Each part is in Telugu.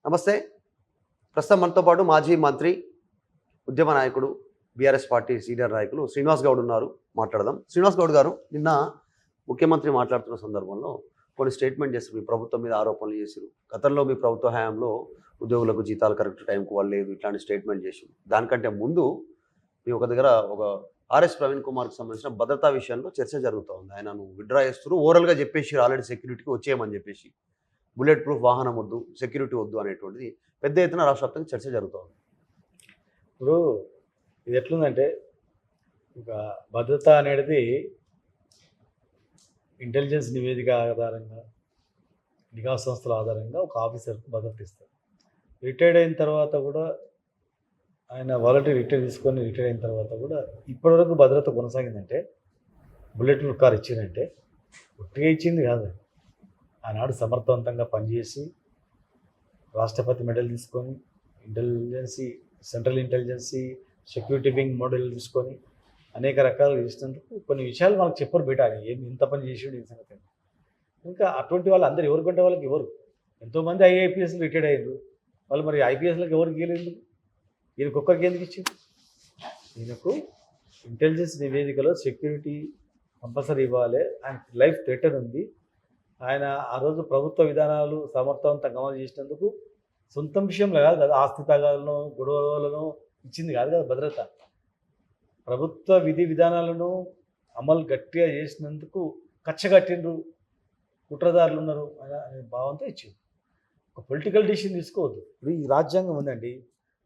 నమస్తే. ప్రస్తుతం మనతో పాటు మాజీ మంత్రి, ఉద్యమ నాయకుడు, బీఆర్ఎస్ పార్టీ సీనియర్ నాయకులు శ్రీనివాస్ గౌడ్ ఉన్నారు. మాట్లాడదాం. శ్రీనివాస్ గౌడ్ గారు, నిన్న ముఖ్యమంత్రి మాట్లాడుతున్న సందర్భంలో కొన్ని స్టేట్మెంట్ చేశారు. మీ ప్రభుత్వం మీద ఆరోపణలు చేశారు. గతంలో మీ ప్రభుత్వ హయాంలో ఉద్యోగులకు జీతాలు కరెక్ట్ టైంకి ఇవ్వలేదు, ఇట్లాంటి స్టేట్మెంట్ చేశారు. దానికంటే ముందు మీ ఒక దగ్గర ఒక ఆర్ఎస్ ప్రవీణ్ కుమార్కి సంబంధించిన భద్రతా విషయంలో చర్చ జరుగుతూ ఉంది. ఆయనను విత్డ్రా చేస్తారు, ఓరల్గా చెప్పేసి ఆల్రెడీ సెక్యూరిటీకి వచ్చేయమని చెప్పేసి, బుల్లెట్ ప్రూఫ్ వాహనం వద్దు, సెక్యూరిటీ వద్దు అనేటువంటిది పెద్ద ఎత్తున రాష్ట్ర వ్యాప్తంగా చర్చ జరుగుతోంది. ఇప్పుడు ఇది ఎట్లుందంటే, ఒక భద్రత అనేది ఇంటెలిజెన్స్ నివేదిక ఆధారంగా, నిఘా సంస్థల ఆధారంగా ఒక ఆఫీసర్కు భద్రత ఇస్తారు. రిటైర్డ్ అయిన తర్వాత కూడా ఆయన వాలంటీర్ రిటైర్ అయిన తర్వాత కూడా ఇప్పటివరకు భద్రత కొనసాగిందంటే, బుల్లెట్ ప్రూఫ్ కార్ ఇచ్చిందంటే ఒట్టిగా ఇచ్చింది కాదు. ఆనాడు సమర్థవంతంగా పనిచేసి రాష్ట్రపతి మెడల్ తీసుకొని, సెంట్రల్ ఇంటెలిజెన్సీ సెక్యూరిటీ వింగ్ మోడల్ తీసుకొని అనేక రకాలు చేసినందుకు కొన్ని విషయాలు మనకు చెప్పరు బయట. ఏం ఇంత పని చేసాడు ఈ సంగతి. ఇంకా అటువంటి వాళ్ళు అందరు ఎవరికంటే వాళ్ళకి ఎవరు, ఎంతోమంది ఐఏపీఎస్లు రిటైర్డ్ అయ్యారు. వాళ్ళు మరి ఐపీఎస్లకు ఎవరికి గెలేదు, ఈయనకొక్కరికి ఎందుకు ఇచ్చింది? ఈయనకు ఇంటెలిజెన్స్ నివేదికలో సెక్యూరిటీ కంపల్సరీ ఇవ్వాలి, ఆయన లైఫ్ థ్రెటన్ ఉంది. ఆయన ఆ రోజు ప్రభుత్వ విధానాలు సమర్థవంతంగా అమలు చేసినందుకు సొంత విషయంలో కాదు కదా, ఆస్తి తగాలను గొడవలను ఇచ్చింది కాదు కదా భద్రత. ప్రభుత్వ విధి విధానాలను అమలు గట్టిగా చేసినందుకు కచ్చగట్టిండ్రు, కుట్రదారులు ఉన్నారు అనే భావంతో ఇచ్చింది. ఒక పొలిటికల్ డిసిషన్ తీసుకోవద్దు. ఇప్పుడు ఈ రాజ్యాంగం ఉందండి,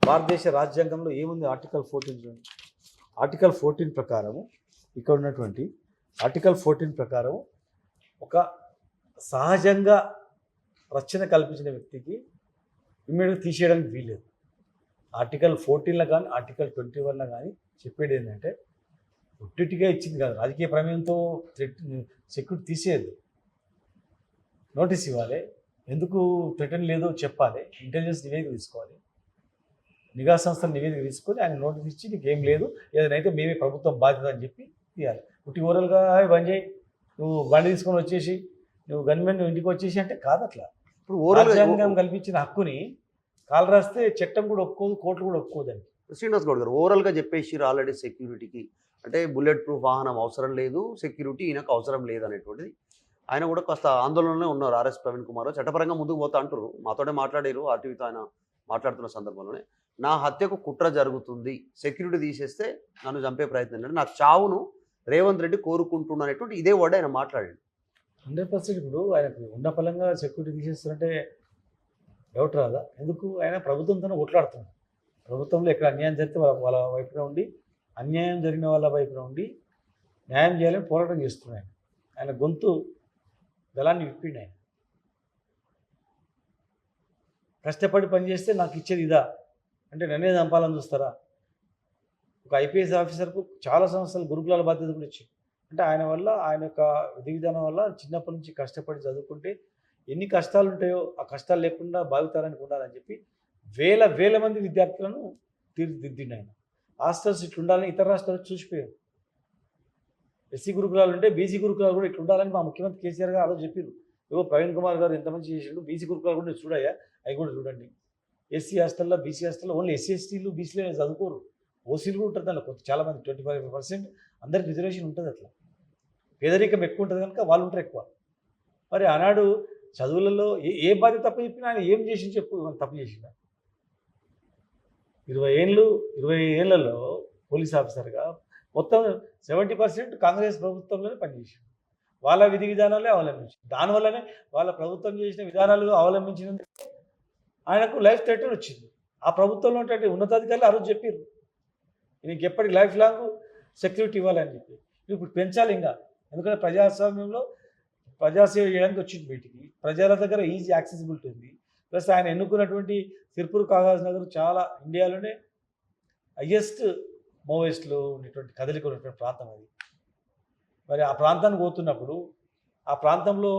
భారతదేశ రాజ్యాంగంలో ఏముంది? ఆర్టికల్ 14. ఆర్టికల్ 14 ప్రకారము, ఇక్కడ ఉన్నటువంటి ఆర్టికల్ 14 ప్రకారం ఒక సహజంగా రక్షణ కల్పించిన వ్యక్తికి ఇమ్మీడియట్గా తీసేయడానికి వీల్లేదు. ఆర్టికల్ 14లో కానీ ఆర్టికల్ 21లో కానీ చెప్పేది ఏంటంటే, ఒట్టిగా ఇచ్చింది కాదు, రాజకీయ ప్రమేయంతో సెక్యూరిటీ తీసేయద్దు, నోటీస్ ఇవ్వాలి. ఎందుకు థ్రెటన్ లేదో చెప్పాలి, ఇంటెలిజెన్స్ నివేదిక తీసుకోవాలి, నిఘా సంస్థల నివేదిక తీసుకొని ఆయన నోటీస్ ఇచ్చి నీకు ఏం లేదు, ఏదైతే మేమే ప్రభుత్వం బాధ్యత అని చెప్పి తీయాలి. ఉట్టి ఓరల్గా బంద్ చేయి, నువ్వు బండి తీసుకొని వచ్చేసి, నువ్వు గన్మెన్ నువ్వు ఇంటికి వచ్చేసి అంటే కాదు. అట్లా ఇప్పుడు రాజ్యాంగం కల్పించిన హక్కుని కాలు రాస్తే చట్టం కూడా ఒప్పుకోదు, కోర్టు కూడా ఒప్పుకోదని. శ్రీనివాస్ గౌడ్ గారు, ఓవరాల్గా చెప్పేసి ఆల్రెడీ సెక్యూరిటీకి అంటే బుల్లెట్ ప్రూఫ్ వాహనం అవసరం లేదు, సెక్యూరిటీ ఈయనకు అవసరం లేదు అనేటువంటిది ఆయన కూడా కాస్త ఆందోళనలో ఉన్నారు. ఆర్ఎస్ ప్రవీణ్ కుమార్ చట్టపరంగా ముందుకు పోతా అంటారు. మాతోనే మాట్లాడారు ఆర్టీవీతో. ఆయన మాట్లాడుతున్న సందర్భంలోనే నా హత్యకు కుట్ర జరుగుతుంది, సెక్యూరిటీ తీసేస్తే నన్ను చంపే ప్రయత్నం అంటే నాకు చావును రేవంత్ రెడ్డి కోరుకుంటున్నటువంటి ఇదే వర్డ్ ఆయన మాట్లాడాడు. 100%. ఇప్పుడు ఆయనకు ఉన్న పలంగా సెక్యూరిటీ తీసేస్తారంటే డౌట్ రాదా? ఎందుకు? ఆయన ప్రభుత్వంతోనే కొట్లాడుతున్నాడు. ప్రభుత్వంలో ఎక్కడ అన్యాయం జరిగితే వాళ్ళ వైపున ఉండి, అన్యాయం జరిగిన వాళ్ళ వైపున ఉండి న్యాయం చేయాలని పోరాటం చేస్తున్నాడు. ఆయన గొంతు గలాన్ని విప్పిండి. ఆయన కష్టపడి పనిచేస్తే నాకు ఇచ్చేది ఇదా అంటే నన్నే చంపాలని చూస్తారా? ఒక ఐపీఎస్ ఆఫీసర్కు చాలా సంవత్సరాలు గురుకులాల బాధ్యత కూడా ఇచ్చింది. అంటే ఆయన వల్ల, ఆయన యొక్క విధి విధానం వల్ల చిన్నప్పటి నుంచి కష్టపడి చదువుకుంటే ఎన్ని కష్టాలు ఉంటాయో ఆ కష్టాలు లేకుండా భావితరానికి ఉండాలని చెప్పి వేల మంది విద్యార్థులను తీర్చిదిద్దిండు ఆయన. హాస్టల్స్ ఇట్లుండాలని ఇతర రాష్ట్రాలు చూసిపోయారు. ఎస్సీ గురుకులాలు ఉంటే బీసీ గురుకులాలు కూడా ఇట్లుండాలని మా ముఖ్యమంత్రి కేసీఆర్ గారు ఆ రోజు చెప్పారు. ఏవో ప్రవీణ్ కుమార్ గారు ఎంత మంచి చేసిండు, బీసీ గురుకులాలు కూడా చూడయ్యా, అవి కూడా చూడండి. ఎస్సీ హాస్టల్లో, బీసీ హాస్టల్లో ఓన్లీ ఎస్సీ ఎస్టీలు బీసీలు చదువుకోరు, ఓసీలు కూడా ఉంటుంది. దానిలో చాలామంది 25% అందరికి రిజర్వేషన్ ఉంటుంది. అట్లా పేదరికం ఎక్కువ ఉంటుంది కనుక వాళ్ళు ఉంటారు ఎక్కువ. మరి ఆనాడు చదువులలో ఏ బాధ్యత తప్పు చెప్పినా ఆయన ఏం చేసి చెప్పు తప్పు చేసిందా? 20 ఏళ్లలో పోలీస్ ఆఫీసర్గా మొత్తం 70% కాంగ్రెస్ ప్రభుత్వంలోనే పనిచేసింది. వాళ్ళ విధి విధానాలే అవలంబించింది. దానివల్లనే వాళ్ళ ప్రభుత్వం చేసిన విధానాలు అవలంబించినందుకు ఆయనకు లైఫ్ థ్రెటన్ వచ్చింది. ఆ ప్రభుత్వంలో ఉన్నటువంటి ఉన్నతాధికారులు ఆ రోజు చెప్పారు, నీకు ఎప్పటికి లైఫ్ లాంగ్ సెక్యూరిటీ ఇవ్వాలని చెప్పి. ఇప్పుడు పెంచాలి ఇంకా, ఎందుకంటే ప్రజాస్వామ్యంలో ప్రజాసేవ చేయడానికి వచ్చింది బయటికి. ప్రజల దగ్గర ఈజీ యాక్సెసిబిలిటీ ఉంది. ప్లస్ ఆయన ఎన్నుకున్నటువంటి సిర్పూర్ కాగజ్ నగర్ చాలా ఇండియాలోనే హయ్యెస్ట్ మావోయిస్టులు ఉన్నటువంటి కదలిక ఉన్నటువంటి ప్రాంతం అది. మరి ఆ ప్రాంతానికి పోతున్నప్పుడు, ఆ ప్రాంతంలో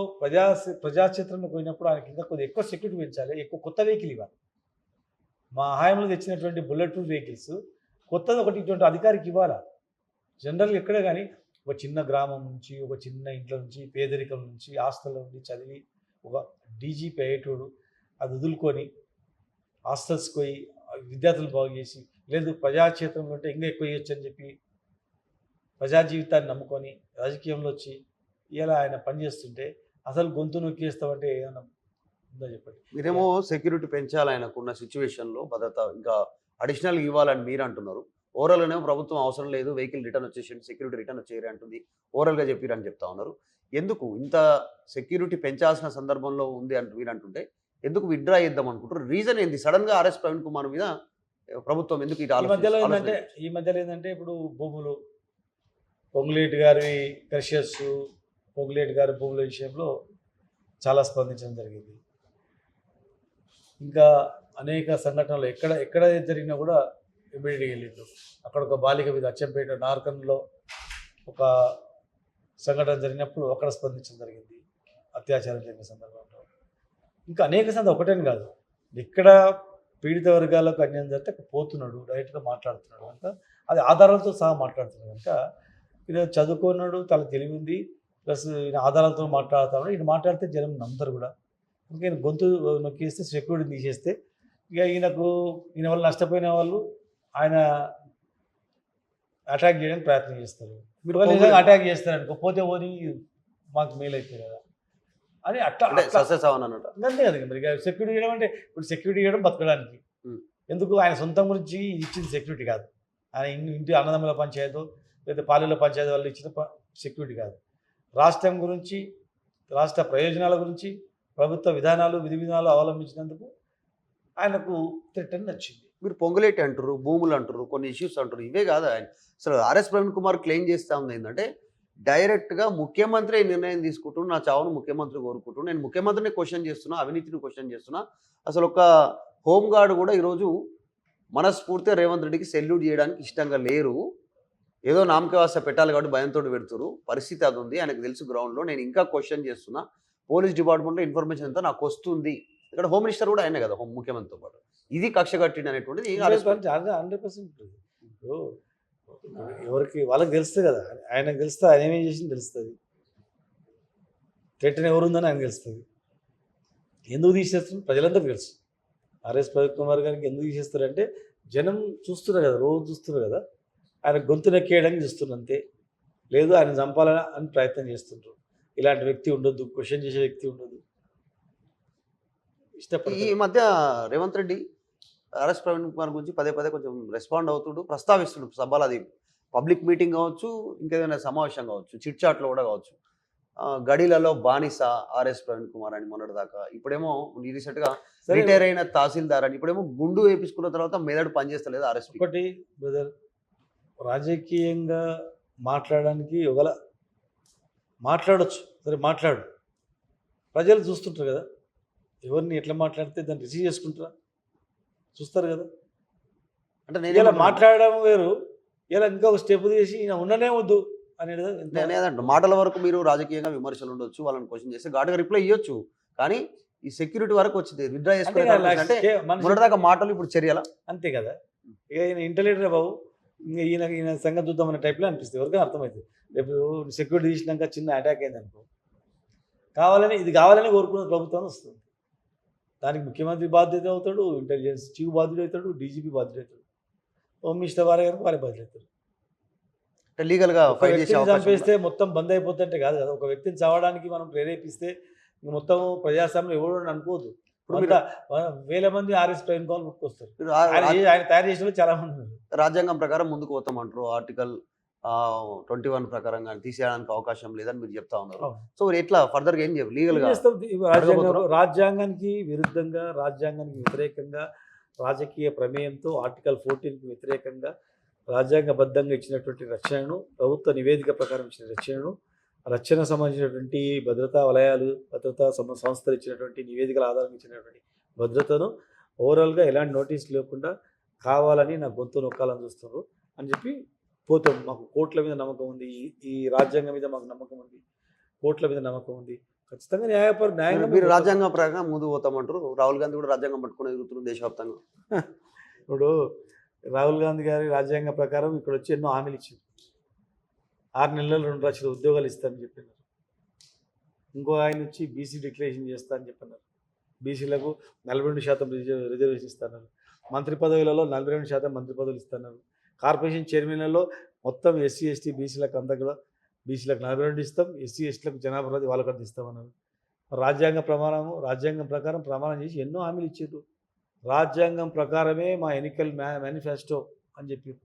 ప్రజాక్షేత్రంలో పోయినప్పుడు ఆయనకి ఇంకా కొద్దిగా ఎక్కువ సెక్యూరిటీ పెంచాలి, ఎక్కువ కొత్త వెహికల్ ఇవ్వాలి. మా హయాంలో తెచ్చినటువంటి బుల్లెట్ ప్రూఫ్ వెహికల్స్ కొత్తది ఒకటి ఇటువంటి అధికారికి ఇవ్వాలా. జనరల్గా ఎక్కడే కానీ ఒక చిన్న గ్రామం నుంచి, ఒక చిన్న ఇంట్లో నుంచి, పేదరికం నుంచి, హాస్టల్లో ఉండి చదివి ఒక డీజీపీ అయ్యేటోడు అది వదులుకొని హాస్టల్స్కి పోయి విద్యార్థులు బాగు చేసి, లేదు ప్రజాక్షేత్రంలో ఉంటే ఇంకా ఎక్కువ చేయొచ్చు అని చెప్పి ప్రజా జీవితాన్ని నమ్ముకొని రాజకీయంలో వచ్చి ఇలా ఆయన పనిచేస్తుంటే అసలు గొంతు నొక్కేస్తామంటే ఏమన్నా ఉందో చెప్పండి. మీరేమో సెక్యూరిటీ పెంచాలి ఆయనకున్న సిచ్యువేషన్లో భద్రత ఇంకా అడిషనల్ ఇవ్వాలని మీరు అంటున్నారు. ఓవరాల్‌గానేమో ప్రభుత్వం అవసరం లేదు, వెహికల్ రిటర్న్ వచ్చేసింది, సెక్యూరిటీ రిటర్న్ వచ్చేయరు అంటుంది. ఓవరాల్‌గా చెప్పిరని చెప్తా ఉన్నారు. ఎందుకు ఇంత సెక్యూరిటీ పెంచాల్సిన సందర్భంలో ఉంది అంటూ మీరు అంటుంటే ఎందుకు విత్‌డ్రా చేద్దాం అనుకుంటారు? రీజన్ ఏంది? సడెన్‌గా ఆర్ఎస్ ప్రవీణ్ కుమార్ మీద ప్రభుత్వం ఎందుకు ఇటు ఈ మధ్యలో ఏంటంటే ఇప్పుడు భూములు పొంగులేటి గారి క్రషర్స్, పొంగులేటి గారి భూముల విషయంలో చాలా స్పందించడం జరిగింది. ఇంకా అనేక సంఘటనలు ఎక్కడ ఎక్కడ జరిగినా కూడా ఇమ్మీడియట్గా వెళ్ళిండు. అక్కడ ఒక బాలిక మీద అచ్చంపేట నార్కన్లో ఒక సంఘటన జరిగినప్పుడు అక్కడ స్పందించడం జరిగింది, అత్యాచారం జరిగిన సందర్భంలో. ఇంకా అనేక ఒకటేని కాదు, ఇక్కడ పీడిత వర్గాలకు అన్యాయం జరిగితే అక్కడ పోతున్నాడు, డైరెక్ట్గా మాట్లాడుతున్నాడు కనుక, అది ఆధారాలతో సహా మాట్లాడుతున్నాడు కనుక, ఈయన చదువుకున్నాడు, తన తెలివి ఉంది, ప్లస్ ఈయన ఆధారాలతో మాట్లాడుతున్నాడు. ఈయన మాట్లాడితే జనం నమ్ముతారు కూడా. ఇంకా ఈయన గొంతు నొక్కేస్తే, సెక్యూరిటీ తీసేస్తే ఇక ఈయన వల్ల నష్టపోయిన వాళ్ళు ఆయన అటాక్ చేయడానికి ప్రయత్నం చేస్తారు. మీరు నిజంగా అటాక్ చేస్తారు అనుకో, పోతే పోని మాకు మేలు అవుతుంది కదా అని అట్లా సక్సెస్ అవ్వనన్నట్టు. అంతే కదా. మరి సెక్యూరిటీ చేయడం అంటే ఇప్పుడు సెక్యూరిటీ చేయడం బతకడానికి, ఎందుకు ఆయన సొంతం గురించి ఇచ్చింది సెక్యూరిటీ కాదు. ఆయన ఇంటి అన్నదమ్ముల పంచాయతీ లేదా పాలెల పంచాయతీ వాళ్ళు ఇచ్చిన సెక్యూరిటీ కాదు. రాష్ట్రం గురించి, రాష్ట్ర ప్రయోజనాల గురించి ప్రభుత్వ విధానాలు విధి విధానాలు అవలంబించినందుకు ఆయనకు థ్రెట్ అని నచ్చింది. మీరు పొంగులేటి అంటారు, భూములు అంటారు, కొన్ని ఇష్యూస్ అంటారు, ఇవే కాదు ఆయన అసలు ఆర్ఎస్ ప్రవీణ్ కుమార్ క్లెయిమ్ చేస్తూ ఉంది ఏంటంటే డైరెక్ట్గా ముఖ్యమంత్రి నిర్ణయం తీసుకుంటూ నా చావును ముఖ్యమంత్రి కోరుకుంటూ నేను ముఖ్యమంత్రిని క్వశ్చన్ చేస్తున్నా, అవినీతిని క్వశ్చన్ చేస్తున్నా. అసలు ఒక హోంగార్డ్ కూడా ఈరోజు మనస్ఫూర్తిగా రేవంత్ రెడ్డికి సెల్యూట్ చేయడానికి ఇష్టంగా లేరు. ఏదో నామకవాస పెట్టాలి కాబట్టి భయంతో పెడుతురు. పరిస్థితి అది ఉంది, ఆయనకు తెలుసు గ్రౌండ్లో. నేను ఇంకా క్వశ్చన్ చేస్తున్నా, పోలీస్ డిపార్ట్మెంట్లో ఇన్ఫర్మేషన్ అంతా నాకు వస్తుంది. ఇక్కడ హోమ్ మినిస్టర్ కూడా ఆయనే కదా, ముఖ్యమంత్రితో పాటు. ఇది కక్ష కట్టింది అనేటువంటిది 100%. ఇప్పుడు ఎవరికి వాళ్ళకి తెలుస్తుంది కదా, ఆయనకు తెలుస్తుంది, ఆయన ఏమేం చేసింది తెలుస్తుంది, థ్రెట్ని ఎవరుందని ఆయన తెలుస్తుంది. ఎందుకు తీసేస్తారు ప్రజలందరికీ తెలుసు. ఆర్ఎస్ ప్రవీణ్ కుమార్ గారికి ఎందుకు తీసేస్తారంటే జనం చూస్తున్నారు కదా, రోజు చూస్తున్నారు కదా, ఆయన గొంతు నెక్కేయడానికి చూస్తున్నారు అంతే. లేదు ఆయన చంపాలని ప్రయత్నం చేస్తుంటారు. ఇలాంటి వ్యక్తి ఉండొద్దు, క్వశ్చన్ చేసే వ్యక్తి ఉండదు. ఈ మధ్య రేవంత్ రెడ్డి ఆర్ఎస్ ప్రవీణ్ కుమార్ గురించి పదే పదే కొంచెం రెస్పాండ్ అవుతుండు, ప్రస్తావిస్తుండు సభలో. అది పబ్లిక్ మీటింగ్ కావచ్చు, ఇంకేదైనా సమావేశం కావచ్చు, చిట్ చాట్లో కూడా కావచ్చు. గడిలలో బానిస ఆర్ఎస్ ప్రవీణ్ కుమార్ అని మొన్నటిదాకా, ఇప్పుడేమో రీసెంట్గా రిటైర్ అయిన తహసీల్దార్ అని, ఇప్పుడేమో గుండు వేపించుకున్న తర్వాత మెదడు పనిచేస్తలేదు ఆర్ఎస్. ఒకటి బ్రదర్, రాజకీయంగా మాట్లాడడానికి ఒకవేళ మాట్లాడచ్చు, సరే మాట్లాడు, ప్రజలు చూస్తుంటారు కదా, ఎవరిని ఎట్లా మాట్లాడితే దాన్ని రిసీవ్ చేసుకుంటారా, చూస్తారు కదా. అంటే నేను ఇలా మాట్లాడడం వేరు, ఇలా ఇంకా ఒక స్టెప్ తీసి ఈయన ఉండనే వద్దు అనేది. నేనేదంట మాటల వరకు మీరు రాజకీయంగా విమర్శలు ఉండొచ్చు, వాళ్ళని క్వశ్చన్ చేస్తే ఘాటుగా రిప్లై ఇవ్వచ్చు, కానీ ఈ సెక్యూరిటీ వరకు వచ్చింది విత్డ్రా చేసుకునే అంటే మొన్నటిదాకా మాటలు, ఇప్పుడు చర్యల అంతే కదా. ఇక ఈయన ఇంటెలిజెంట్ బాబు, ఇంకా ఈయన సంగతి చూద్దామనే టైప్లో అనిపిస్తుంది, ఎవరికైనా అర్థమవుతుంది. రేపు సెక్యూరిటీ తీసినాక చిన్న అటాక్ అయింది అనుకో, ఇది కావాలని కోరుకున్న ప్రభుత్వం వస్తుంది. దానికి ముఖ్యమంత్రి బాధ్యత అవుతాడు, ఇంటెలిజెన్స్ చీఫ్ బాధ్యుడు అవుతాడు, డీజీపీ బాధ్యుడు అవుతాడు, హోమ్ మినిస్టర్ వారే కనుక వారే బాధ్యులు అవుతాడు. లీగల్గా చంపేస్తే మొత్తం బంద్ అయిపోతుంటే కాదు కదా. ఒక వ్యక్తిని చావడానికి మనం ప్రేరేపిస్తే మొత్తం ప్రజాస్వామ్యం ఎవరు అనుకోవద్దు. ఇప్పుడు వేల మంది ఆర్ఎస్ ప్రవీణ్ కుమార్ పుట్టుకొస్తారు. ఆయన తయారు చేసిన చాలా మంది ఉన్నారు. రాజ్యాంగం ప్రకారం ముందుకు పోతామంటారు, ఆర్టికల్ 21 ప్రకారంగా తీసేయడానికి అవకాశం లేదని మీరు చెప్తా ఉన్నారు. సో ఎట్లా ఫర్దర్గా ఏం చెప్పి లీగల్గా రాజ్యాంగానికి విరుద్ధంగా, రాజ్యాంగానికి వ్యతిరేకంగా, రాజకీయ ప్రమేయంతో ఆర్టికల్ 14కి వ్యతిరేకంగా రాజ్యాంగబద్ధంగా ఇచ్చినటువంటి రక్షణను, ప్రభుత్వ నివేదిక ప్రకారం ఇచ్చిన రక్షణను, రక్షణ సంబంధించినటువంటి భద్రతా వలయాలు, భద్రతా సంస్థలు ఇచ్చినటువంటి నివేదికల ఆధారంగా ఇచ్చినటువంటి భద్రతను ఓవరాల్గా ఎలాంటి నోటీస్ లేకుండా కావాలని నా గొంతు నొక్కాలని చూస్తున్నారు అని చెప్పి పోతాం. మాకు కోర్టుల మీద నమ్మకం ఉంది, ఈ రాజ్యాంగం మీద మాకు నమ్మకం ఉంది, కోర్టుల మీద నమ్మకం ఉంది, ఖచ్చితంగా న్యాయంగా మీరు రాజ్యాంగం ప్రకారం ముందు పోతామంటారు. రాహుల్ గాంధీ కూడా రాజ్యాంగం పట్టుకుని ఎదుగుతున్నారు దేశవ్యాప్తంగా. ఇప్పుడు రాహుల్ గాంధీ గారి రాజ్యాంగ ప్రకారం ఇక్కడ వచ్చి ఎన్నో హామీలు ఇచ్చింది. 6 నెలల్లో 2 లక్షల ఉద్యోగాలు ఇస్తారని చెప్పినారు. ఇంకో ఆయన వచ్చి బీసీ డిక్లరేషన్ చేస్తా అని చెప్పినారు. బీసీలకు 42% రిజర్వేషన్ ఇస్తున్నారు. మంత్రి పదవులలో 42% మంత్రి పదవులు ఇస్తున్నారు. కార్పొరేషన్ చైర్మన్లలో మొత్తం ఎస్సీ ఎస్టీ బీసీలకు అంతా కూడా బీసీలకు 42 ఇస్తాం, ఎస్సీ ఎస్టీలకు జనాభా ప్రతి వాళ్ళకి అంత ఇస్తామన్నారు. రాజ్యాంగం ప్రకారం ప్రమాణం చేసి ఎన్నో హామీలు ఇచ్చారు. రాజ్యాంగం ప్రకారమే మా ఎన్నికల మేనిఫెస్టో అని చెప్పారు.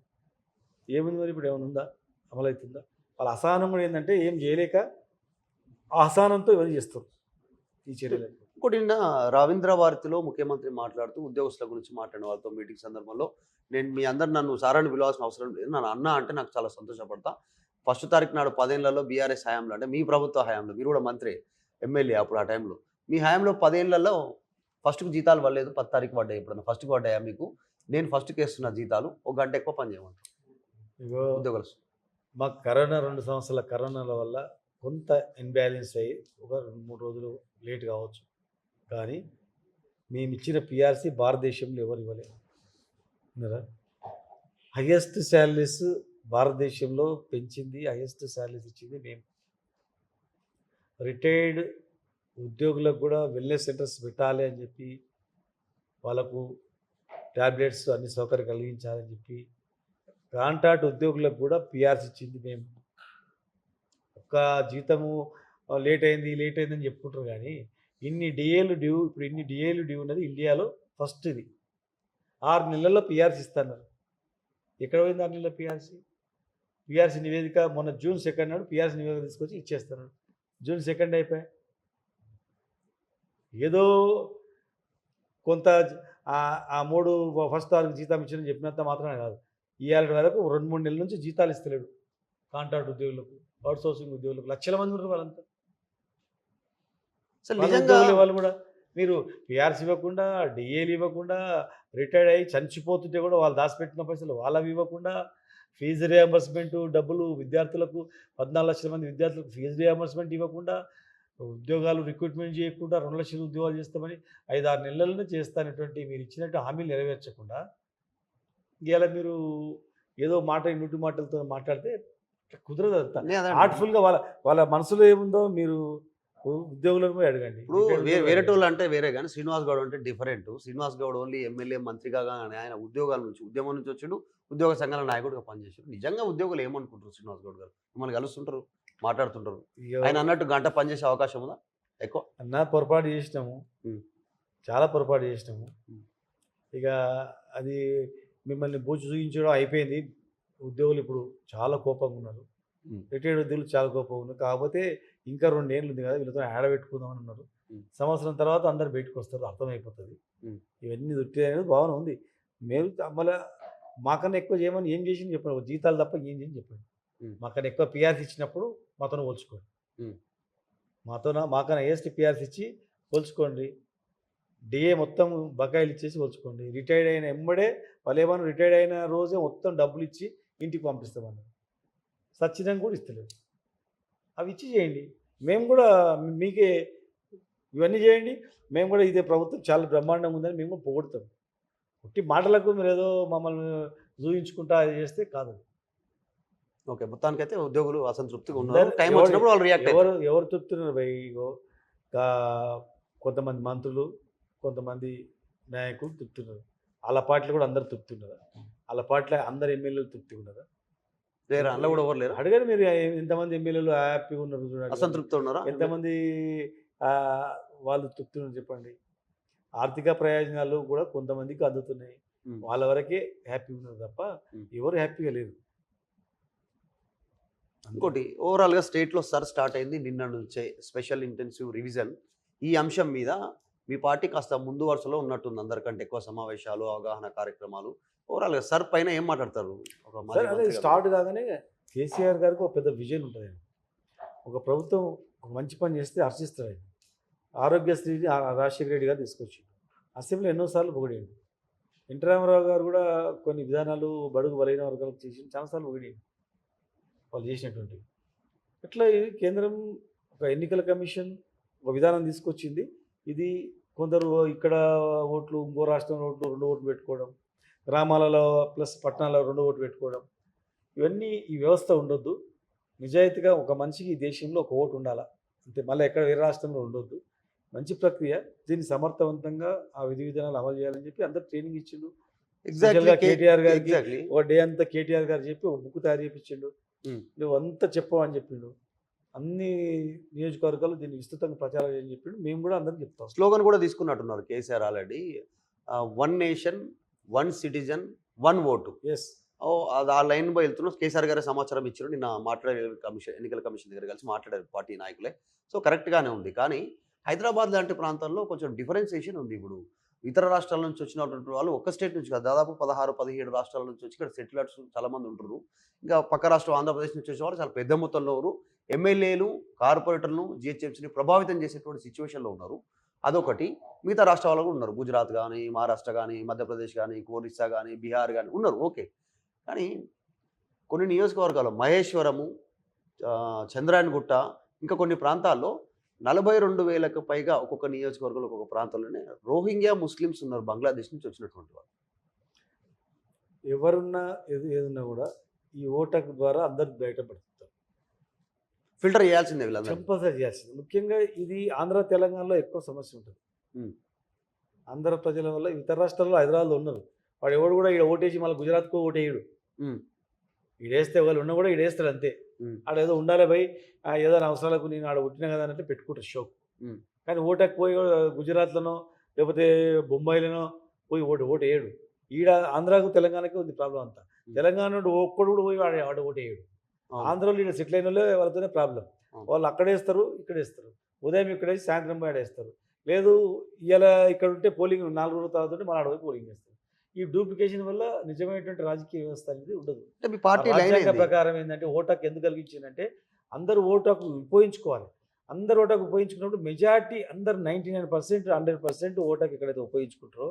ఏముంది మరి ఇప్పుడు ఏమైనా ఉందా? అమలవుతుందా? వాళ్ళ అసహనం కూడా ఏంటంటే ఏం చేయలేక ఆ అసహనంతో ఇవన్నీ చేస్తారు ఈ చర్యలు. ఇంకోటి నిన్న రవీంద్ర భారతిలో ముఖ్యమంత్రి మాట్లాడుతూ ఉద్యోగస్తుల గురించి మాట్లాడిన వాళ్ళతో మీటింగ్ సందర్భంలో నేను మీ అందరు నన్ను సారాన్ని పిలవాల్సిన అవసరం లేదు, నన్ను అన్న అంటే నాకు చాలా సంతోషపడతా. 1 తారీఖు నాడు 10 ఏళ్లలో బీఆర్ఎస్ హయాంలో అంటే మీ ప్రభుత్వ హయాంలో మీరు కూడా మంత్రి ఎమ్మెల్యే అప్పుడు ఆ టైంలో మీ హయాంలో 10 ఏళ్లలో ఫస్ట్కు జీతాలు పడలేదు, 10 తారీఖు పడ్డాయి. ఎప్పుడన్నా ఫస్ట్కి పడ్డాయా మీకు? నేను ఫస్ట్కి వేస్తున్న జీతాలు 1 గంట ఎక్కువ పని చేయమంటారు ఇగో ఉద్యోగస్తులు. మాకు కరోనా 2 సంవత్సరాల కరోనాల వల్ల కొంత ఇన్బ్యాలెన్స్ అయ్యి ఒక 2-3 రోజులు లేట్ కావచ్చు. కానీ మేము ఇచ్చిన పిఆర్సీ భారతదేశంలో ఎవరు ఇవ్వలేదు. విన్నారా? హయ్యెస్ట్ శాలరీస్ భారతదేశంలో పెంచింది, హయ్యెస్ట్ శాలరీస్ ఇచ్చింది మేము. రిటైర్డ్ ఉద్యోగులకు కూడా వెల్నెస్ సెంటర్స్ పెట్టాలి అని చెప్పి, వాళ్ళకు ట్యాబ్లెట్స్ అన్ని సౌకర్యం కలిగించాలని చెప్పి, కాంట్రాక్ట్ ఉద్యోగులకు కూడా పిఆర్సీ ఇచ్చింది మేము. ఒక్క జీతము లేట్ అయిందని చెప్పుకుంటారు. కానీ ఇన్ని డిఏలు డ్యూ ఉన్నది ఇండియాలో ఫస్ట్. ఇది 6 నెలల్లో పిఆర్సీ ఇస్తున్నారు. ఎక్కడ పోయింది 6 నెలల పిఆర్సీ నివేదిక? మొన్న జూన్ 2 నాడు పిఆర్సీ నివేదిక తీసుకొచ్చి ఇచ్చేస్తున్నారు. జూన్ 2 అయిపోయి ఏదో కొంత ఆ 1 తారీఖు జీతం ఇచ్చిన చెప్పినంత మాత్రమే కాదు, ఇవాళ వరకు 2-3 నెలల నుంచి జీతాలు ఇస్తలేడు కాంట్రాక్ట్ ఉద్యోగులకు, అవుట్సోర్సింగ్ ఉద్యోగులకు. లక్షల మంది ఉన్నారు వాళ్ళంతా. అసలు వాళ్ళ నిజంగా ఉద్యోగులు వాళ్ళు కూడా మీరు పిఆర్సీ ఇవ్వకుండా, డిఏలు ఇవ్వకుండా, రిటైర్డ్ అయ్యి చనిపోతుంటే కూడా వాళ్ళు దాచిపెట్టిన పైసలు వాళ్ళవి ఇవ్వకుండా, ఫీజు రియంబర్స్మెంట్ డబ్బులు విద్యార్థులకు 14 లక్షల మంది విద్యార్థులకు ఫీజు రియంబర్స్మెంట్ ఇవ్వకుండా, ఉద్యోగాలు రిక్రూట్మెంట్ చేయకుండా 2 లక్షల ఉద్యోగాలు చేస్తామని 5-6 నెలలను చేస్తానటువంటి మీరు ఇచ్చినట్టు హామీలు నెరవేర్చకుండా ఇవాళ మీరు ఏదో నూటి మాటలతో మాట్లాడితే కుదరదు. అంతా ఆర్ట్ఫుల్గా వాళ్ళ మనసులో ఏముందో మీరు ఉద్యోగులను పోయి అడగండి. ఇప్పుడు వేరే టోళ్ళు అంటే వేరే, కానీ శ్రీనివాస్ గౌడ్ అంటే different. Srinivas Goud only MLA మంత్రిగా కానీ ఆయన ఉద్యోగాల నుంచి ఉద్యమం నుంచి వచ్చాడు, ఉద్యోగ సంఘాల నాయకుడిగా పనిచేశాడు. నిజంగా ఉద్యోగులు ఏమనుకుంటారు? శ్రీనివాస్ గౌడ్ గారు మిమ్మల్ని కలుస్తుంటారు, మాట్లాడుతుంటారు. ఆయన అన్నట్టు గంట పనిచేసే అవకాశం ఉందా ఎక్కువ? పొరపాటు చేసినాము, చాలా పొరపాటు చేసినాము. ఇక అది మిమ్మల్ని బూచి చూపించడం అయిపోయింది. ఉద్యోగులు ఇప్పుడు చాలా కోపంగా ఉన్నారు. రిటైర్డ్ ఉద్యోగులు చాలా కోపంగా ఉన్నారు. కాకపోతే ఇంకా 2 ఏళ్ళు ఉంది కదా, వీళ్ళతో ఆడబెట్టుకుందామని ఉన్నారు. సంవత్సరం తర్వాత అందరు బయటకు వస్తారు, అర్థమైపోతుంది. ఇవన్నీ దొరికి అనేది భావన ఉంది. మేము మళ్ళీ మాకన్నా ఎక్కువ చేయమని ఏం చేసింది చెప్పండి, జీతాలు తప్ప ఏం చేయని చెప్పండి. మాకన్నా ఎక్కువ పిఆర్సీ ఇచ్చినప్పుడు మాతో పోల్చుకోండి. మాకన్నా ఏఎస్టీ పిఆర్సీ ఇచ్చి పోల్చుకోండి. డిఏ మొత్తం బకాయిలు ఇచ్చేసి పోల్చుకోండి. రిటైర్డ్ అయిన ఎమ్మడే వాళ్ళు ఏమన్నా రిటైర్డ్ అయిన రోజే మొత్తం డబ్బులు ఇచ్చి ఇంటికి పంపిస్తామన్నారు. సచ్చినం కూడా ఇస్తలేదు. అవి ఇచ్చి చేయండి. మేము కూడా మీకే ఇవన్నీ చేయండి. మేము కూడా ఇదే ప్రభుత్వం చాలా బ్రహ్మాండంగా ఉందని మేము కూడా పొగుడుతాం. పుట్టి మాటలకు మీరు ఏదో మమ్మల్ని చూపించుకుంటా అది చేస్తే కాదు. ఓకే, మొత్తానికైతే ఉద్యోగులు అసంతృప్తిగా ఉన్నారు. టైం వచ్చినప్పుడు వాళ్ళు రియాక్ట్ ఎవరు తృప్తున్నారు భయ్? కొంతమంది మంత్రులు, కొంతమంది నాయకులు తృప్తున్నారు. వాళ్ళ పార్టీలు కూడా అందరు తృప్తున్నారు. వాళ్ళ పార్టీలో అందరు ఎమ్మెల్యేలు తృప్తిగా ఉన్నారా? లేరా? అందులో కూడా ఎవరు లేరు. అడగారు మీరు, ఎంతమంది ఎమ్మెల్యేలు హ్యాపీగా ఉన్నారు చూడండి, అసంతృప్తి ఉన్నారా? ఎంతమంది వాళ్ళు తృప్తి ఉన్నారు చెప్పండి. ఆర్థిక ప్రయోజనాలు కూడా కొంతమందికి అందుతున్నాయి, వాళ్ళ వరకే హ్యాపీగా ఉన్నారు తప్ప ఎవరు హ్యాపీగా లేరు. ఇంకోటి, ఓవరాల్గా స్టేట్లో స్టార్ట్ అయింది నిన్న నుంచే స్పెషల్ ఇంటెన్సివ్ రివిజన్. ఈ అంశం మీద మీ పార్టీ కాస్త ముందు వరుసలో ఉన్నట్టుంది, అందరికంటే ఎక్కువ సమావేశాలు, అవగాహన కార్యక్రమాలు. ఓవరాల్గా సార్ పైన ఏం మాట్లాడతారు? అదే స్టార్ట్ కాగానే కేసీఆర్ గారికి ఒక పెద్ద విజన్ ఉంటుంది. ఒక ప్రభుత్వం ఒక మంచి పని చేస్తే హర్షిస్తారు. ఆరోగ్యశ్రీని రాజశేఖర రెడ్డి గారు తీసుకొచ్చి అసెంబ్లీ ఎన్నోసార్లు పొగిడాడు. ఎన్టీ రామారావు గారు కూడా కొన్ని విధానాలు బడుగు బలైన వర్గాలకు చేసి చాలాసార్లు పొగిడాడు వాళ్ళు చేసినటువంటివి. ఇట్లా కేంద్రం ఒక ఎన్నికల కమిషన్ ఒక విధానం తీసుకొచ్చింది. ఇది కొందరు ఇక్కడ ఓట్లు, ఇంకో రాష్ట్రంలో ఓట్లు 2 ఓట్లు పెట్టుకోవడం, గ్రామాలలో ప్లస్ పట్టణాలలో 2 ఓట్లు పెట్టుకోవడం, ఇవన్నీ ఈ వ్యవస్థ ఉండొద్దు. నిజాయితీగా ఒక మనిషికి ఈ దేశంలో ఒక ఓటు ఉండాలా అంతే, మళ్ళీ ఎక్కడ వేరే రాష్ట్రంలో ఉండొద్దు. మంచి ప్రక్రియ. దీన్ని సమర్థవంతంగా ఆ విధి విధానాలు అమలు చేయాలని చెప్పి అందరు ట్రైనింగ్ ఇచ్చిండు. ఎగ్జాక్ట్లీ స్పెషల్‌గా కేటీఆర్ గారికి ఎగ్జాక్ట్లీ ఒక డే అంతా కేటీఆర్ గారు చెప్పి ఒక బుక్ తయారు చేపించిండు. నువ్వంతా చెప్పవు అని చెప్పిండు. అన్ని నియోజకవర్గాలు దీన్ని విస్తృతంగా ప్రచారం చేయని చెప్పిండు. మేము కూడా అందరికి చెప్తాం. స్లోగన్ కూడా తీసుకున్నట్టున్నారు KCR already. One nation, one citizen, one vote. Yes. అది ఆ లైన్ బై వెళ్తున్నాం. కేసీఆర్ గారే సమాచారం ఇచ్చారు. నిన్న ఎన్నికల కమిషన్ దగ్గర కలిసి మాట్లాడారు పార్టీ నాయకులే. సో కరెక్ట్గానే ఉంది. కానీ హైదరాబాద్ లాంటి ప్రాంతాల్లో కొంచెం డిఫరెన్సియేషన్ ఉంది. ఇప్పుడు ఇతర రాష్ట్రాల నుంచి వచ్చినటువంటి వాళ్ళు ఒక్క స్టేట్ నుంచి కాదు, దాదాపు 16, 17 రాష్ట్రాల నుంచి వచ్చి ఇక్కడ సెటిలర్స్ చాలామంది ఉంటారు. ఇంకా పక్క రాష్ట్రం ఆంధ్రప్రదేశ్ నుంచి వచ్చేవాళ్ళు చాలా పెద్ద మొత్తంలో ఉన్నారు. ఎమ్మెల్యేలు, కార్పొరేటర్లు, జిహెచ్ఎంసీని ప్రభావితం చేసేటువంటి సిచ్యువేషన్లో ఉన్నారు. అదొకటి. మిగతా రాష్ట్రాలు కూడా ఉన్నారు. గుజరాత్ కానీ, మహారాష్ట్ర కానీ, మధ్యప్రదేశ్ కానీ, ఒరిస్సా కానీ, బీహార్ కానీ ఉన్నారు. ఓకే. కానీ కొన్ని నియోజకవర్గాలు మహేశ్వరము, చంద్రాయణగుట్ట, ఇంకా కొన్ని ప్రాంతాల్లో 42,000కు పైగా ఒక్కొక్క నియోజకవర్గంలో ఒక్కొక్క ప్రాంతంలోనే రోహింగ్యా ముస్లిమ్స్ ఉన్నారు, బంగ్లాదేశ్ నుంచి వచ్చినటువంటి వాళ్ళు. ఎవరున్నా ఏదున్నా కూడా ఈ ఓటకు ద్వారా అందరు బయటపడుతారు. ఫిల్టర్ చేయాల్సిందే వీళ్ళందరూ. కంపల్సరీ చేయాల్సింది. ముఖ్యంగా ఇది ఆంధ్ర తెలంగాణలో ఎక్కువ సమస్య ఉంటుంది. ఆంధ్ర ప్రజల వల్ల ఇతర రాష్ట్రాల్లో హైదరాబాద్లో ఉన్నారు. వాడు ఎవడు కూడా ఇక్కడ ఓటేసి మళ్ళీ గుజరాత్కు ఓటేయడు. ఈడేస్తే వాళ్ళు ఉన్నా కూడా ఈడేస్తాడు అంతే. ఆడ ఏదో ఉండాలి భయ్, ఏదో నా అవసరాలకు నేను ఆడ పుట్టినా కదా అంటే పెట్టుకుంటారు షోక్. కానీ ఓటకు పోయి గుజరాత్లోనో లేకపోతే బొంబాయిలోనో పోయి ఓటు వేయడు. ఈడ ఆంధ్రాకు తెలంగాణకి ఉంది ప్రాబ్లం అంతా. తెలంగాణ ఒక్కడు కూడా పోయి ఆడ ఓటు వేయడు. ఆంధ్రలో ఈడ సెటిల్ అయిన వాళ్ళే వాళ్ళతోనే ప్రాబ్లం. వాళ్ళు అక్కడేస్తారు, ఇక్కడేస్తారు. ఉదయం ఇక్కడేసి సాయంత్రం పోయి ఆడేస్తారు. లేదు ఇలా ఇక్కడ ఉంటే పోలింగ్ 4 రోజుల తర్వాత ఉంటే మన ఆడపోయి పోలింగ్ చేస్తారు. ఈ డూప్లికేషన్ వల్ల నిజమైనటువంటి రాజకీయ వ్యవస్థ అనేది ఉండదు. రాజ్యాంగ ప్రకారం ఏంటంటే ఓటాకు ఎందుకు కలిగించిందంటే అందరూ ఓటాకు ఉపయోగించుకోవాలి. అందరు ఓటాకు ఉపయోగించుకున్నప్పుడు మెజార్టీ అందరు 99%, 100% ఓటాకు ఎక్కడైతే ఉపయోగించుకుంటారో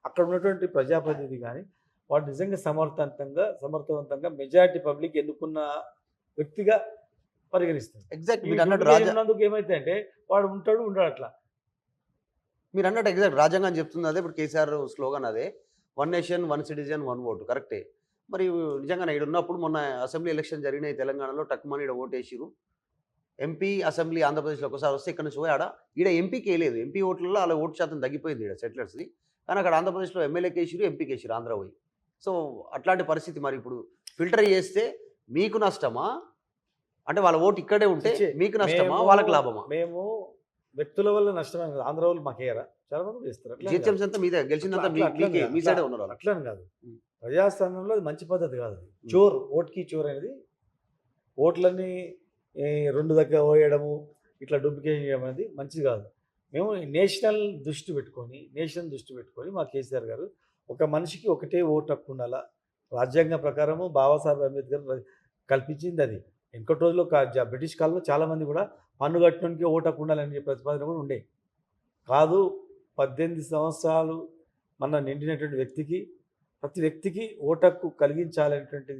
అక్కడ ఉన్నటువంటి ప్రజాప్రతినిధి కానీ వాడు నిజంగా సమర్థవంతంగా మెజార్టీ పబ్లిక్ ఎన్నుకున్న వ్యక్తిగా పరిగణిస్తారు. ఎగ్జాక్ట్ ఉన్నందుకు ఏమైతే అంటే వాడు ఉంటాడు అట్లా. మీరు అన్నట్టు ఎగ్జాక్ట్ రాజ్యాంగం చెప్తుంది అదే. ఇప్పుడు కేసీఆర్ స్లోగన్ అదే, one nation, one citizen, one vote. కరెక్టే. మరి నిజంగానే ఇక్కడ ఉన్నప్పుడు మొన్న అసెంబ్లీ ఎలక్షన్ జరిగినాయి తెలంగాణలో. టక్కుమని ఇక్కడ ఓటు వేసిరు. ఎంపీ, అసెంబ్లీ ఆంధ్రప్రదేశ్లో ఒకసారి వస్తే ఇక్కడ నుంచి పోయి ఈడ ఎంపీకి వేయలేదు. ఎంపీ ఓట్లలో అలా ఓటు శాతం తగ్గిపోయింది ఇక్కడ సెటిలర్స్ది. కానీ అక్కడ ఆంధ్రప్రదేశ్లో ఎమ్మెల్యేకి వేసిరు, ఎంపీకి వేసిరు ఆంధ్ర పోయి. సో అట్లాంటి పరిస్థితి. మరి ఇప్పుడు ఫిల్టర్ చేస్తే మీకు నష్టమా? అంటే వాళ్ళ ఓటు ఇక్కడే ఉంటే మీకు నష్టమా, వాళ్ళకి లాభమా? మేము వ్యక్తుల వల్ల నష్టమే కదా. ఆంధ్ర వాళ్ళు మాకేయరా? చాలా మంది చేస్తారు. జిహెచ్ఎంసీ అంతా మీదే, గెలిచినంత మీ సైడే ఉన్నారు. అట్లని కాదు. ప్రజాస్వామ్యంలో అది మంచి పద్ధతి కాదు. చోర్ ఓట్కి చోర్ అనేది ఓట్లన్నీ 2 దగ్గర పోయడము, ఇట్లా డూప్లికేషన్ చేయడం అనేది మంచిది కాదు. మేము నేషనల్ దృష్టి పెట్టుకొని మా కేసీఆర్ గారు ఒక మనిషికి ఒకటే ఓటు హక్కు ఉండాలా. రాజ్యాంగ ప్రకారము బాబాసాహెబ్ అంబేద్కర్ కల్పించింది అది. వెనకటి రోజుల్లో బ్రిటిష్ కాలంలో చాలామంది కూడా పన్ను కట్టడానికి ఓటు హక్కు ఉండాలని ప్రతిపాదన కూడా ఉండే. కాదు, 18 సంవత్సరాలు మన నిండినటువంటి ప్రతి వ్యక్తికి ఓటు హక్కు కలిగించాలనేటువంటి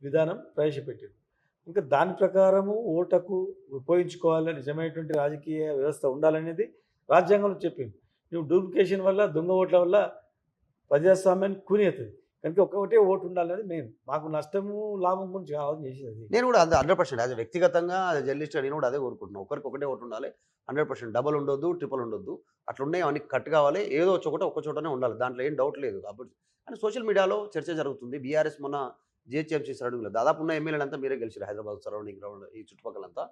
విధానం ప్రవేశపెట్టింది. ఇంకా దాని ప్రకారము ఓటు హక్కు ఉపయోగించుకోవాలి, నిజమైనటువంటి రాజకీయ వ్యవస్థ ఉండాలనేది రాజ్యాంగంలో చెప్పింది. నువ్వు డూప్లికేషన్ వల్ల, దొంగ ఓట్ల వల్ల ప్రజాస్వామ్యాన్ని కూనేస్తుంది. కనుక ఒకటే ఓటు ఉండాలనేది మాకు నష్టము లాభం గురించి ఆలోచన చేసేది. నేను కూడా 100% అది వ్యక్తిగతంగా జర్నలిస్ట్గా నేను కూడా అదే కోరుకుంటున్నాను. ఒకరికి ఒకటే ఓటు ఉండాలి. 100% డబల్ ఉండొద్దు, ట్రిపుల్ ఉండొద్దు. అట్లా ఉన్నాయి అవన్నీ కట్ కావాలి. ఏదో ఒక్క చోటనే ఉండాలి. దాంట్లో ఏం డౌట్ లేదు. కాబట్టి అని సోషల్ మీడియాలో చర్చ జరుగుతుంది. బీఆర్ఎస్ మొన్న జిహెచ్ఎంసీ సరౌండింగ్లో దాదాపు ఉన్న ఎమ్మెల్యేలంతా మీరే గెలిచారు. హైదరాబాద్ సరౌండింగ్ ఈ చుట్టుపక్కలంతా.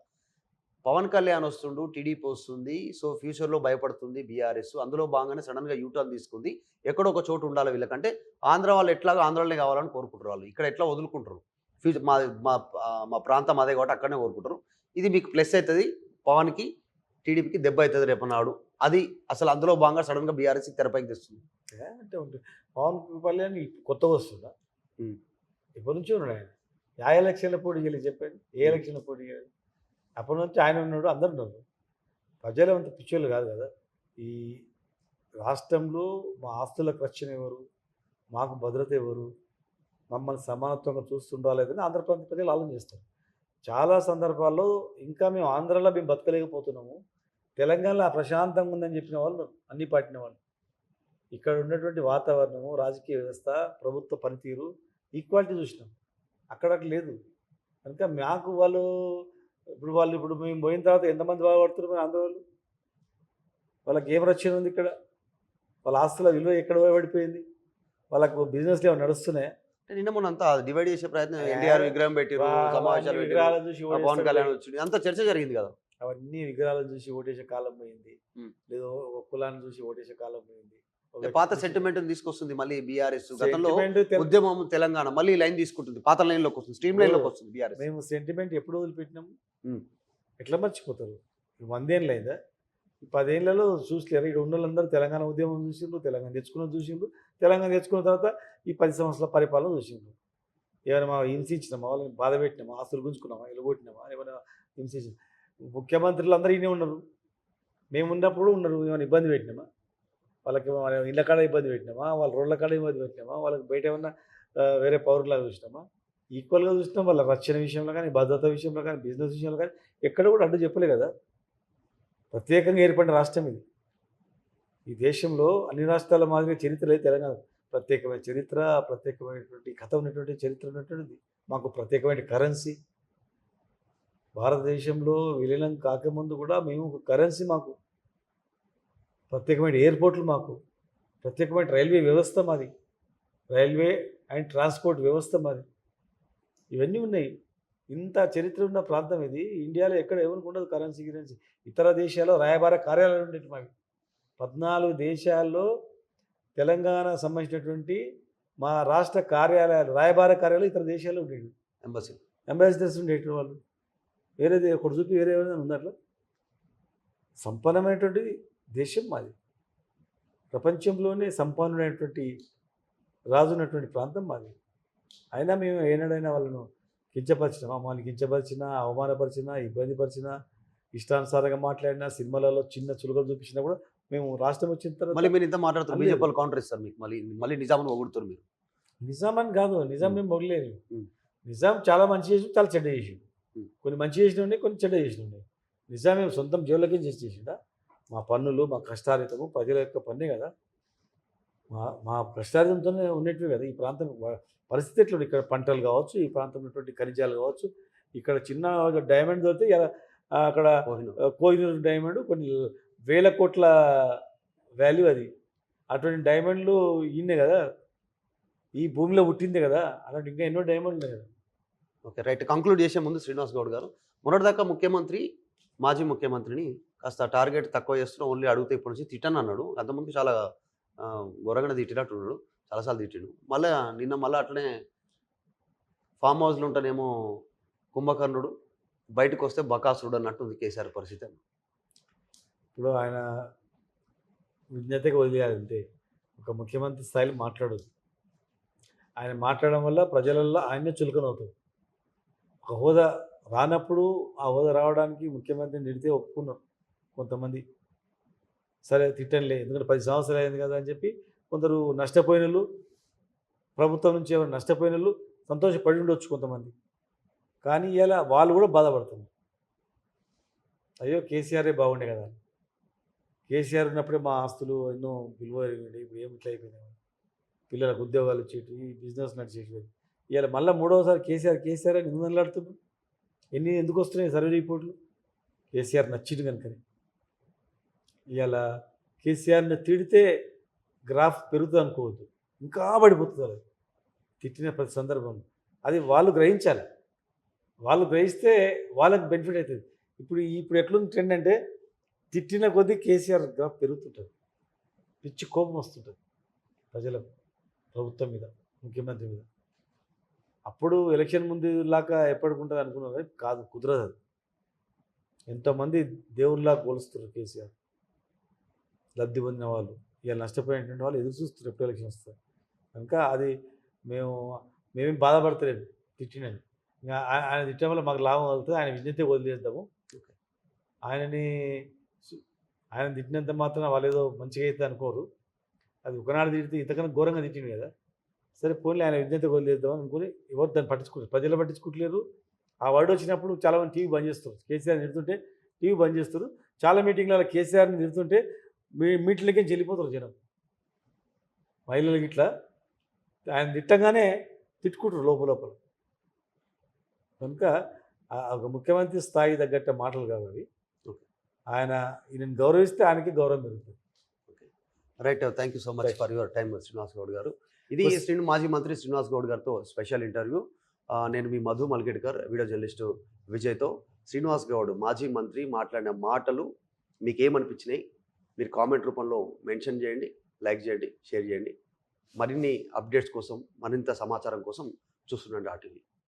పవన్ కళ్యాణ్ వస్తుండు, టీడీపీ వస్తుంది. సో ఫ్యూచర్లో భయపడుతుంది బీఆర్ఎస్. అందులో భాగంగానే సడన్గా యూటర్న్ తీసుకుంది. ఎక్కడో ఒక చోటు ఉండాలి వీళ్ళకంటే. ఆంధ్ర వాళ్ళు ఎట్లాగో ఆంధ్రాలోనే కావాలని కోరుకుంటారు. వాళ్ళు ఇక్కడ ఎట్లా వదులుకుంటారు. ఫ్యూచర్ మా ప్రాంతం అదే కాబట్టి అక్కడనే కోరుకుంటారు. ఇది మీకు ప్లస్ అవుతుంది. పవన్కి, టీడీపీకి దెబ్బ అవుతుంది రేపన్నాడు. అది అసలు అందులో భాగంగా సడన్గా బీఆర్ఎస్కి తెరపైకి తెస్తుంది. అంటే పవన్ కళ్యాణ్ కొత్తగా వస్తుందా? ఎప్పటి నుంచో ఉన్నాడు ఆయన. ఏ ఎలక్షన్లో పోటీ చేయలేదు చెప్పండి? ఏ ఎలక్షన్లో పోటీ చేయలేదు? అప్పటి నుంచి ఆయన ఉన్నాడు, అందరు ఉన్నారు. ప్రజలు అంత పిచ్చోళ్ళు కాదు కదా. ఈ రాష్ట్రంలో మా ఆస్తులకు రక్షణ ఎవరు, మాకు భద్రత ఎవరు, మమ్మల్ని సమానత్వంగా చూస్తుండాలేదని ఆంధ్రప్రదేశ్ ప్రజలు ఆలోచన చేస్తారు. చాలా సందర్భాల్లో ఇంకా మేము ఆంధ్రలో బతకలేకపోతున్నాము, తెలంగాణలో ప్రశాంతంగా ఉందని చెప్పిన వాళ్ళు అన్ని పాటిన వాళ్ళు. ఇక్కడ ఉన్నటువంటి వాతావరణము, రాజకీయ వ్యవస్థ, ప్రభుత్వ పనితీరు, ఈక్వాలిటీ చూసినాం. అక్కడ లేదు. కనుక మాకు ఇప్పుడు మేము పోయిన తర్వాత ఎంతమంది బాగుపడుతున్నారు ఆంధ్ర వాళ్ళు? వాళ్ళకి ఏం రక్షణ ఉంది ఇక్కడ? వాళ్ళ ఆస్తుల విలువ ఎక్కడ పడిపోయింది? వాళ్ళకు బిజినెస్లు ఏమైనా నడుస్తున్నాయా? నిన్న మొన్న అంతా డివైడ్ చేసే ప్రయత్నం ఎన్టీఆర్ విగ్రహం పెట్టిరు, సమావేశాలు పెట్టిరు, విగ్రహాలను చూసి పవన్ ఓటేస్తారు. కళ్యాణ్ వచ్చింది, అంత చర్చ జరిగింది కదా. అవన్నీ విగ్రహాలను చూసి ఓటేసే కాలం పోయింది. ఉమ్. లేదో ఒక కులాన్ని చూసి ఓటేసే కాలం పోయింది. పాత సెంటిమెంట్ తీసుకొస్తుంది మళ్ళీ బీఆర్ఎస్. గతంలో Sentiment ఉద్యమం తెలంగాణ మళ్ళీ లైన్ తీసుకుంటుంది, పాత లైన్ లోకి వస్తుంది, స్ట్రీమ్ లైన్ లోకి వస్తుంది బీఆర్ఎస్. మేము సెంటిమెంట్ ఎప్పుడు వదిలిపెట్టినాము? ఉమ్. ఎట్లా మర్చిపోతారు? 100 ఏళ్ళు అయిందా? ఈ 10 ఏళ్లలో చూసలేరు. ఇక్కడ ఉన్న వాళ్ళందరూ తెలంగాణ ఉద్యమం చూసిండ్రు, తెలంగాణ తెచ్చుకున్నది చూసిండ్రు, తెలంగాణ తెచ్చుకున్న తర్వాత ఈ 10 సంవత్సరాల పరిపాలన చూసిండ్రు. ఏమైనా మా హింసించినామా? వాళ్ళని బాధ పెట్టినామా? ఆస్తులు గుంజుకున్నామా? ఎలుగొట్టినామా? ఏమైనా హింసించిన ముఖ్యమంత్రులు అందరూ ఈయనే ఉన్నారు. మేము ఉన్నప్పుడు ఉన్నారు. ఏమైనా ఇబ్బంది పెట్టినామా? వాళ్ళకి మన ఇళ్ళ కాడ ఇబ్బంది పెట్టినామా? వాళ్ళ రోడ్ల కాడ ఇబ్బంది పెట్టినామా? వాళ్ళకి బయట ఏమన్నా వేరే పౌరులాగా చూసినామా? ఈక్వల్గా చూసినాం. వాళ్ళ రక్షణ విషయంలో కానీ, భద్రత విషయంలో కానీ, బిజినెస్ విషయంలో కానీ ఎక్కడ కూడా అడ్డు చెప్పలే కదా. ప్రత్యేకంగా ఏర్పడిన రాష్ట్రం ఇది. ఈ దేశంలో అన్ని రాష్ట్రాల మాదిరిగా చరిత్ర లేదు తెలంగాణ. ప్రత్యేకమైన చరిత్ర, ప్రత్యేకమైనటువంటి కథ ఉన్నటువంటి చరిత్ర ఉన్నటువంటిది. మాకు ప్రత్యేకమైన కరెన్సీ. భారతదేశంలో విలీనం కాకముందు కూడా మేము ఒక కరెన్సీ, మాకు ప్రత్యేకమైన ఎయిర్పోర్ట్లు, మాకు ప్రత్యేకమైన రైల్వే వ్యవస్థ మాది, రైల్వే అండ్ ట్రాన్స్పోర్ట్ వ్యవస్థ మాది. ఇవన్నీ ఉన్నాయి. ఇంత చరిత్ర ఉన్న ప్రాంతం ఇది. ఇండియాలో ఎక్కడ ఎవరికి ఉండదు కరెన్సీ గిరెన్సీ. ఇతర దేశాల్లో రాయబార కార్యాలయాలు ఉండేవి మావి. 14 దేశాల్లో తెలంగాణ సంబంధించినటువంటి మా రాష్ట్ర కార్యాలయాలు, రాయబార కార్యాలయాలు ఇతర దేశాల్లో ఉండేవి. ఎంబసీ అంబాసిడర్స్ ఉండేటి వాళ్ళు. వేరేది ఒకటి చూపి వేరే ఏమైనా ఉంది అట్లా. సంపన్నమైనటువంటి దేశం మాది. ప్రపంచంలోనే సంపన్నుడైనటువంటి రాజు ఉన్నటువంటి ప్రాంతం మాది. అయినా మేము ఏనాడైనా వాళ్ళను కించపరిచినా, మమ్మల్ని కించపరిచినా, అవమానపరిచినా, ఇబ్బంది పరిచినా, ఇష్టానుసారంగా మాట్లాడినా, సినిమాలలో చిన్న చులుకలు చూపించినా కూడా మేము రాష్ట్రం వచ్చిన తర్వాత మళ్ళీ మీరు ఇంత మాట్లాడుతారు, లేదు. బీజేపీ వాళ్ళు కౌంటర్ ఇస్తారు మీకు, మళ్ళీ మళ్ళీ నిజామును పొగుడుతారు మీరు. నిజాం అని కాదు, నిజాం మేము మొదలేదు. ఉమ్. నిజాం చాలా మంచి చేసి చాలా చెడ్డ చేసి, ఉమ్. కొన్ని మంచి చేసిన ఉన్నాయి, కొన్ని చెడ్డ చేసిన ఉన్నాయి. నిజాం మేము సొంతం జైల్లోకి చేసిండా? మా పన్నులు, మా కష్టార్జితము ప్రజల యొక్క పన్నే కదా. మా కష్టార్జితంతోనే ఉన్నట్టు కదా ఈ ప్రాంతం పరిస్థితి. ఎట్లా ఇక్కడ పంటలు కావచ్చు, ఈ ప్రాంతంలో ఉన్నటువంటి ఖనిజాలు కావచ్చు, ఇక్కడ చిన్న డైమండ్ దొరికితే అక్కడ కోహినూర్ డైమండ్ కొన్ని వేల కోట్ల వాల్యూ అది. అటువంటి డైమండ్లు ఈయనే కదా, ఈ భూమిలో పుట్టిందే కదా. అలాంటి ఇంకా ఎన్నో డైమండ్లు ఉన్నాయి కదా. Okay, right. కంక్లూడ్ చేసే ముందు శ్రీనివాస్ గౌడ్ గారు, మొన్నటిదాకా ముఖ్యమంత్రి, మాజీ ముఖ్యమంత్రిని కాస్త టార్గెట్ తక్కువ చేస్తున్నా, ఓన్లీ అడిగితే ఇప్పటి నుంచి తిట్టని అన్నాడు. అంతకుముందు చాలా ఘోరంగా తిట్టినట్టు ఉన్నాడు, చాలాసార్లు తిట్టిండు. నిన్న మళ్ళీ అట్లనే ఫామ్ హౌస్లో ఉంటేనేమో కుంభకర్ణుడు, బయటకు వస్తే బకాసురుడు అన్నట్టుంది కేసీఆర్ పరిస్థితి. ఇప్పుడు ఆయన విజ్ఞతగా వదిలేయాలంటే ఒక ముఖ్యమంత్రి స్థాయిలో మాట్లాడదు. ఆయన మాట్లాడడం వల్ల ప్రజలలో ఆయనే చులకనవుతుంది. ఒక హోదా రానప్పుడు ఆ హోదా రావడానికి ముఖ్యమంత్రిని తిడితే ఒప్పుకున్నారు కొంతమంది. సరే తిట్టంలే, ఎందుకంటే 10 సంవత్సరాలు అయింది కదా అని చెప్పి కొందరు నష్టపోయిన వాళ్ళు, ప్రభుత్వం నుంచి ఎవరు నష్టపోయిన వాళ్ళు సంతోషపడి ఉండొచ్చు కొంతమంది. కానీ ఇలా వాళ్ళు కూడా బాధపడుతున్నారు. అయ్యో కేసీఆరే బాగుండే కదా, కేసీఆర్ ఉన్నప్పుడే మా ఆస్తులు ఎన్నో విలువ ఇప్పుడు ఏమి ఇట్లా అయిపోయినాయి, పిల్లలకు ఉద్యోగాలు వచ్చేటి, ఈ బిజినెస్ నడిచేటి. ఇవాళ మళ్ళీ 3వసారి కేసీఆర్ అని ఎందుకు మాట్లాడుతున్నారు? ఎందుకు వస్తున్నాయి సర్వే రిపోర్ట్లు? కేసీఆర్ నచ్చిండు కనుకనే. ఇవాళ కేసీఆర్ని తిడితే గ్రాఫ్ పెరుగుతుంది అనుకోవద్దు, ఇంకా పడిపోతుంది. అది తిట్టిన ప్రతి సందర్భంలో అది వాళ్ళు గ్రహించాలి. వాళ్ళు గ్రహిస్తే వాళ్ళకి బెనిఫిట్ అవుతుంది. ఇప్పుడు ఎట్లుంది ట్రెండ్ అంటే, తిట్టిన కొద్దీ కేసీఆర్ గ్రాఫ్ పెరుగుతుంటుంది, పిచ్చి కోపం వస్తుంటుంది ప్రజలకు, ప్రభుత్వం మీద, ముఖ్యమంత్రి మీద. అప్పుడు ఎలక్షన్ ముందు లాగా ఎప్పటికుంటుంది అనుకున్నారు కానీ కాదు, కుదరదు. అది ఎంతోమంది దేవుళ్ళలా పోలుస్తున్నారు కేసీఆర్. లబ్ధి పొందిన వాళ్ళు, ఇవాళ నష్టపోయినటువంటి వాళ్ళు ఎదురు చూస్తారు ఎప్పుడు ఎలక్షన్ వస్తారు. కనుక అది మేమేం బాధపడతలేదు తిట్టినని. ఇంకా ఆయన తిట్టడం వల్ల మాకు లాభం అవుతుంది. ఆయన విజ్ఞత వదిలేద్దాము. ఆయన తిట్టినంత మాత్రం వాళ్ళు ఏదో మంచిగా అయితే అనుకోరు. అది ఒకనాడు తిడితే ఇంతకన్నా ఘోరంగా తిట్టింది కదా. సరే పోనీ ఆయన విజ్ఞత వదిలేద్దాం అనుకుని ఎవరు దాన్ని పట్టించుకుంటారు, ప్రజలు పట్టించుకుంటలేరు. ఆ వర్డ్ వచ్చినప్పుడు చాలామంది టీవీ బంద్ చేస్తారు. కేసీఆర్ని తిడుతుంటే టీవీ బంద్ చేస్తారు. చాలా మీటింగ్లలో కేసీఆర్ని తిడుతుంటే మీటింగ్లకి వెళ్ళిపోతారు జనం, మహిళలకి. ఇట్లా ఆయన తిట్టంగానే తిట్టుకుంటారు లోపల. కనుక ఒక ముఖ్యమంత్రి స్థాయి తగ్గట్ట మాటలు కావాలి. ఈయనని గౌరవిస్తే ఆయనకి గౌరవం పెరుగుతుంది. Right, thank you so much for your time Srinivas Goud గారు. ఇది మాజీ మంత్రి శ్రీనివాస్ గౌడ్ గారితో స్పెషల్ ఇంటర్వ్యూ. నేను మీ మధు మల్కేడ్కర్, వీడియో జర్నలిస్టు విజయ్తో. శ్రీనివాస్ గౌడ్ మాజీ మంత్రి మాట్లాడిన మాటలు మీకు ఏమనిపించినాయి మీరు కామెంట్ రూపంలో మెన్షన్ చేయండి, లైక్ చేయండి, షేర్ చేయండి. మరిన్ని అప్డేట్స్ కోసం, మరింత సమాచారం కోసం చూస్తుండండి ఆర్టీవీ.